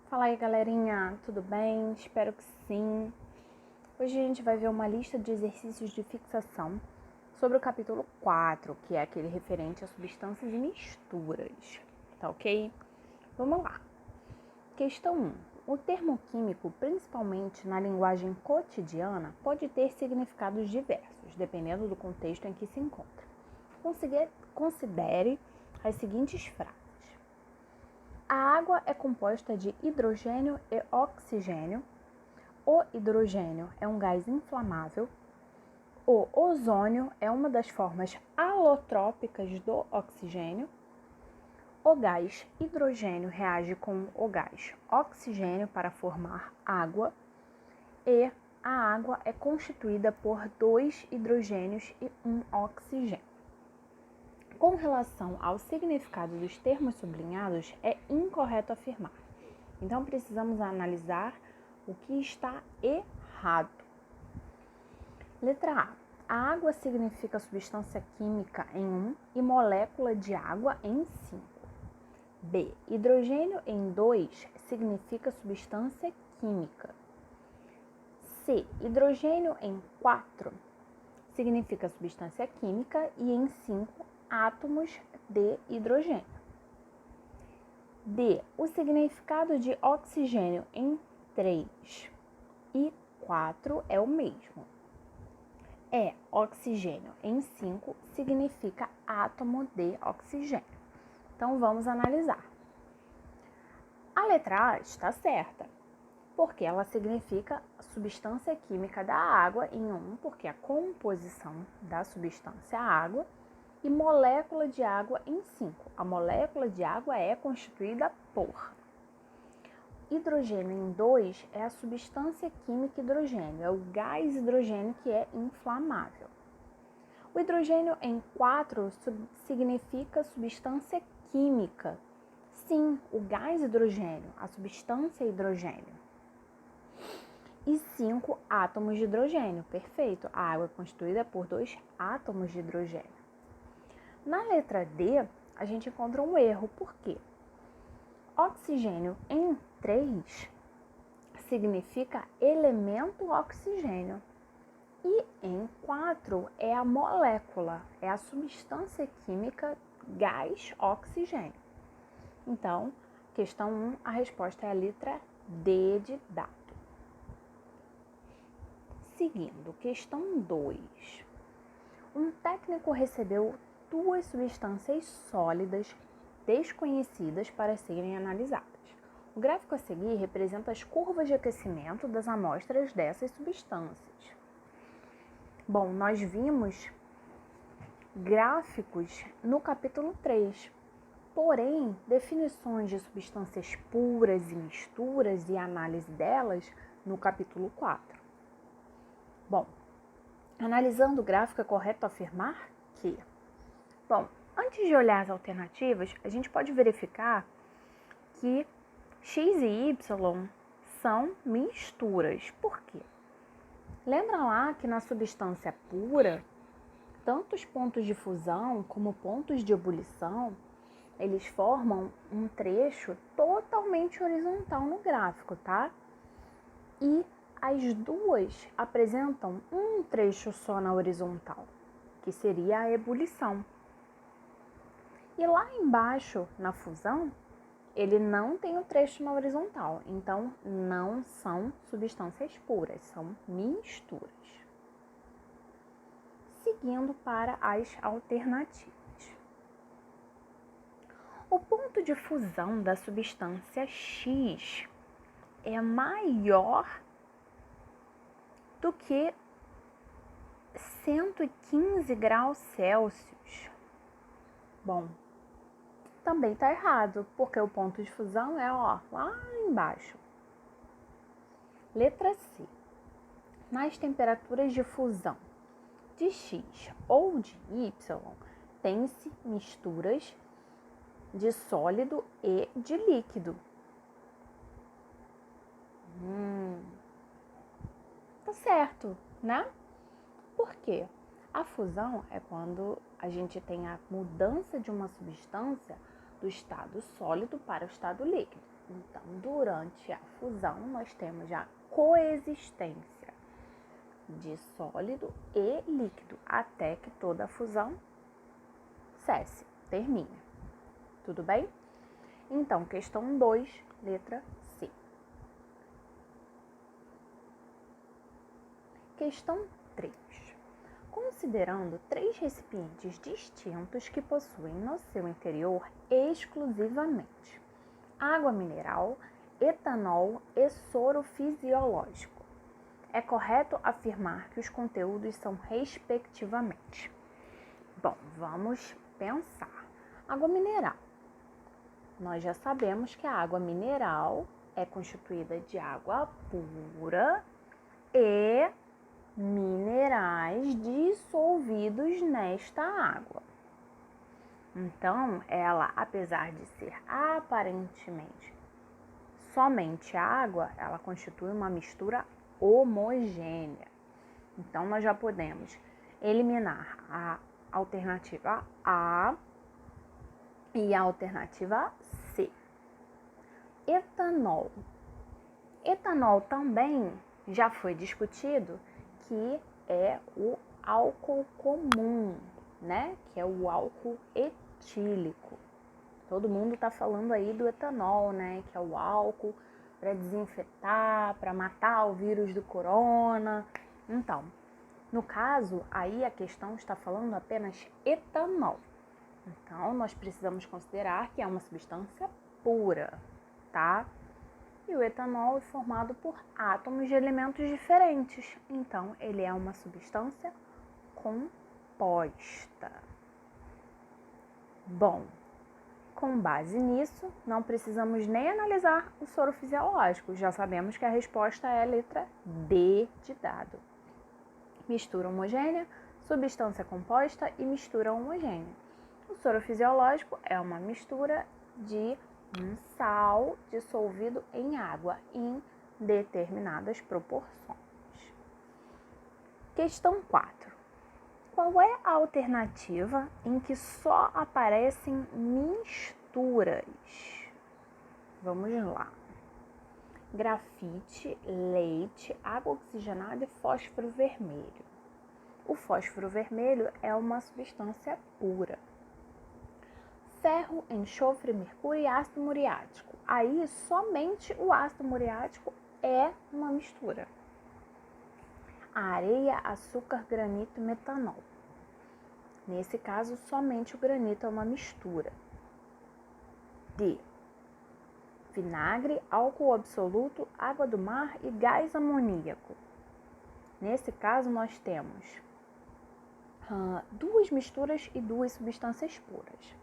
Fala aí, galerinha, tudo bem? Espero que sim. Hoje a gente vai ver uma lista de exercícios de fixação sobre o capítulo 4, que é aquele referente a substâncias e misturas, tá ok? Vamos lá. Questão 1. O termo químico, principalmente na linguagem cotidiana, pode ter significados diversos, dependendo do contexto em que se encontra. Considere as seguintes frases. A água é composta de hidrogênio e oxigênio. O hidrogênio é um gás inflamável. O ozônio é uma das formas alotrópicas do oxigênio. O gás hidrogênio reage com o gás oxigênio para formar água. E a água é constituída por 2 hidrogênios e 1 oxigênio. Com relação ao significado dos termos sublinhados, é incorreto afirmar. Então, precisamos analisar o que está errado. Letra A. A água significa substância química em 1 e molécula de água em 5. B. Hidrogênio em 2 significa substância química. C. Hidrogênio em 4 significa substância química e em 5 átomos de hidrogênio. D. O significado de oxigênio em 3 e 4 é o mesmo. E. Oxigênio em 5 significa átomo de oxigênio. Então, vamos analisar. A letra A está certa, porque ela significa substância química da água em 1, porque a composição da substância é água, e molécula de água em 5. A molécula de água é constituída por hidrogênio em 2 é a substância química hidrogênio, é o gás hidrogênio que é inflamável. O hidrogênio em 4 significa substância química. Sim, o gás hidrogênio, a substância hidrogênio. E 5 átomos de hidrogênio, perfeito. A água é constituída por 2 átomos de hidrogênio. Na letra D, a gente encontra um erro. Por quê? Oxigênio em 3 significa elemento oxigênio. E em 4 é a molécula, é a substância química gás oxigênio. Então, questão 1, a resposta é a letra D de dado. Seguindo, questão 2. Um técnico recebeu 2 substâncias sólidas desconhecidas para serem analisadas. O gráfico a seguir representa as curvas de aquecimento das amostras dessas substâncias. Bom, nós vimos gráficos no capítulo 3, porém, definições de substâncias puras e misturas e análise delas no capítulo 4. Bom, analisando o gráfico, é correto afirmar que... Bom, antes de olhar as alternativas, a gente pode verificar que X e Y são misturas. Por quê? Lembra lá que na substância pura, tanto os pontos de fusão como pontos de ebulição, eles formam um trecho totalmente horizontal no gráfico, tá? E as duas apresentam um trecho só na horizontal, que seria a ebulição. E lá embaixo, na fusão, ele não tem o trecho na horizontal, então não são substâncias puras, são misturas. Seguindo para as alternativas. O ponto de fusão da substância X é maior do que 115 graus Celsius. Bom, também está errado, porque o ponto de fusão é lá embaixo. Letra C. Nas temperaturas de fusão de X ou de Y, tem-se misturas de sólido e de líquido. Tá certo, né? Por quê? A fusão é quando a gente tem a mudança de uma substância do estado sólido para o estado líquido. Então, durante a fusão, nós temos a coexistência de sólido e líquido, até que toda a fusão cesse, termine. Tudo bem? Então, questão 2, letra C. Questão 3. Considerando 3 recipientes distintos que possuem no seu interior exclusivamente água mineral, etanol e soro fisiológico, é correto afirmar que os conteúdos são respectivamente. Bom, vamos pensar. Água mineral. Nós já sabemos que a água mineral é constituída de água pura e minerais dissolvidos nesta água. Então, ela, apesar de ser aparentemente somente água, ela constitui uma mistura homogênea. Então, nós já podemos eliminar a alternativa A e a alternativa C. Etanol. Etanol também já foi discutido que é o álcool comum, né? Que é o álcool etílico. Todo mundo está falando aí do etanol, né? Que é o álcool para desinfetar, para matar o vírus do corona. Então, no caso, aí a questão está falando apenas etanol. Então, nós precisamos considerar que é uma substância pura, tá? E o etanol é formado por átomos de elementos diferentes. Então, ele é uma substância composta. Bom, com base nisso, não precisamos nem analisar o soro fisiológico. Já sabemos que a resposta é a letra D de dado. Mistura homogênea, substância composta e mistura homogênea. O soro fisiológico é uma mistura de um sal dissolvido em água em determinadas proporções. Questão 4. Qual é a alternativa em que só aparecem misturas? Vamos lá. Grafite, leite, água oxigenada e fósforo vermelho. O fósforo vermelho é uma substância pura. Ferro, enxofre, mercúrio e ácido muriático. Aí, somente o ácido muriático é uma mistura. Areia, açúcar, granito e metanol. Nesse caso, somente o granito é uma mistura. D. Vinagre, álcool absoluto, água do mar e gás amoníaco. Nesse caso, nós temos duas misturas e duas substâncias puras.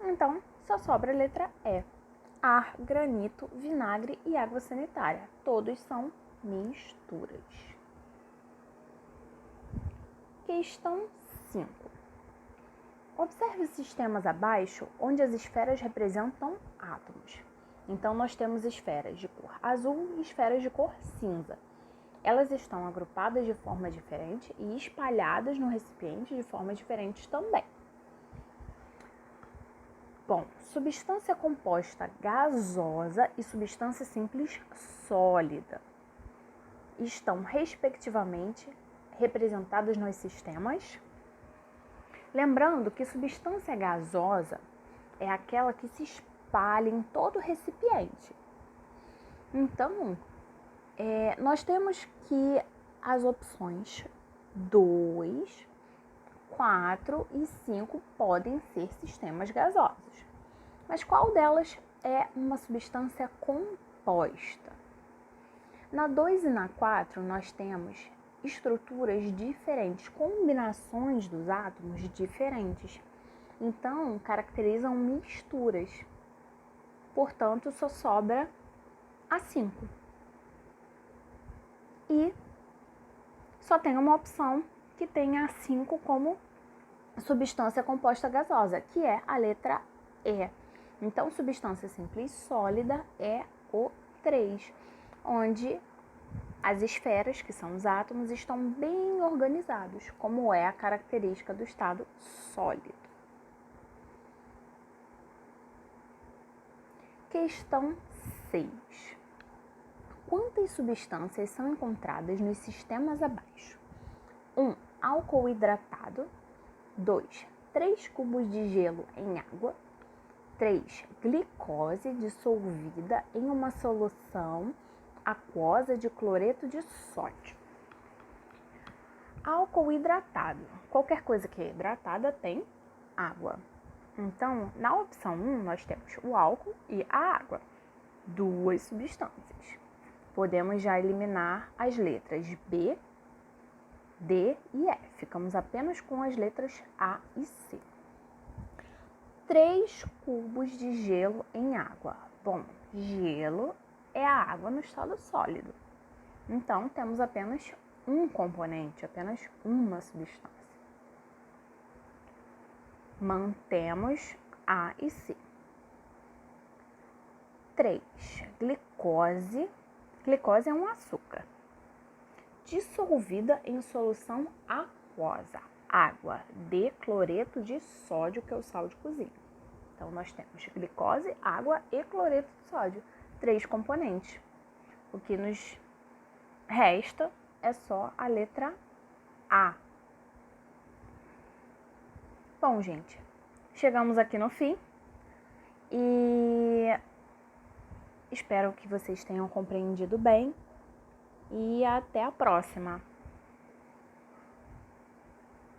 Então, só sobra a letra E. Ar, granito, vinagre e água sanitária. Todos são misturas. Questão 5. Observe os sistemas abaixo, onde as esferas representam átomos. Então, nós temos esferas de cor azul e esferas de cor cinza. Elas estão agrupadas de forma diferente e espalhadas no recipiente de forma diferente também. Bom, substância composta gasosa e substância simples sólida estão, respectivamente, representadas nos sistemas. Lembrando que substância gasosa é aquela que se espalha em todo o recipiente. Então, nós temos que as opções 2, 4 e 5 podem ser sistemas gasosos. Mas qual delas é uma substância composta? Na 2 e na 4, nós temos estruturas diferentes, combinações dos átomos diferentes. Então, caracterizam misturas. Portanto, só sobra a 5. E só tem uma opção que tem a 5 como substância composta gasosa, que é a letra E. Então, substância simples sólida é o 3, onde as esferas, que são os átomos, estão bem organizados, como é a característica do estado sólido. Questão 6. Quantas substâncias são encontradas nos sistemas abaixo? 1. Álcool hidratado. 2. 3 cubos de gelo em água. 3. Glicose dissolvida em uma solução aquosa de cloreto de sódio. Álcool hidratado. Qualquer coisa que é hidratada tem água. Então, na opção 1, nós temos o álcool e a água. 2 substâncias. Podemos já eliminar as letras B, D e E. Ficamos apenas com as letras A e C. 3 cubos de gelo em água. Bom, gelo é a água no estado sólido. Então, temos apenas um componente, apenas uma substância. Mantemos A e C. 3. Glicose. Glicose é um açúcar. Dissolvida em solução aquosa. Água. D. Cloreto de sódio, que é o sal de cozinha. Então, nós temos glicose, água e cloreto de sódio. 3 componentes. O que nos resta é só a letra A. Bom, gente, chegamos aqui no fim e espero que vocês tenham compreendido bem e até a próxima.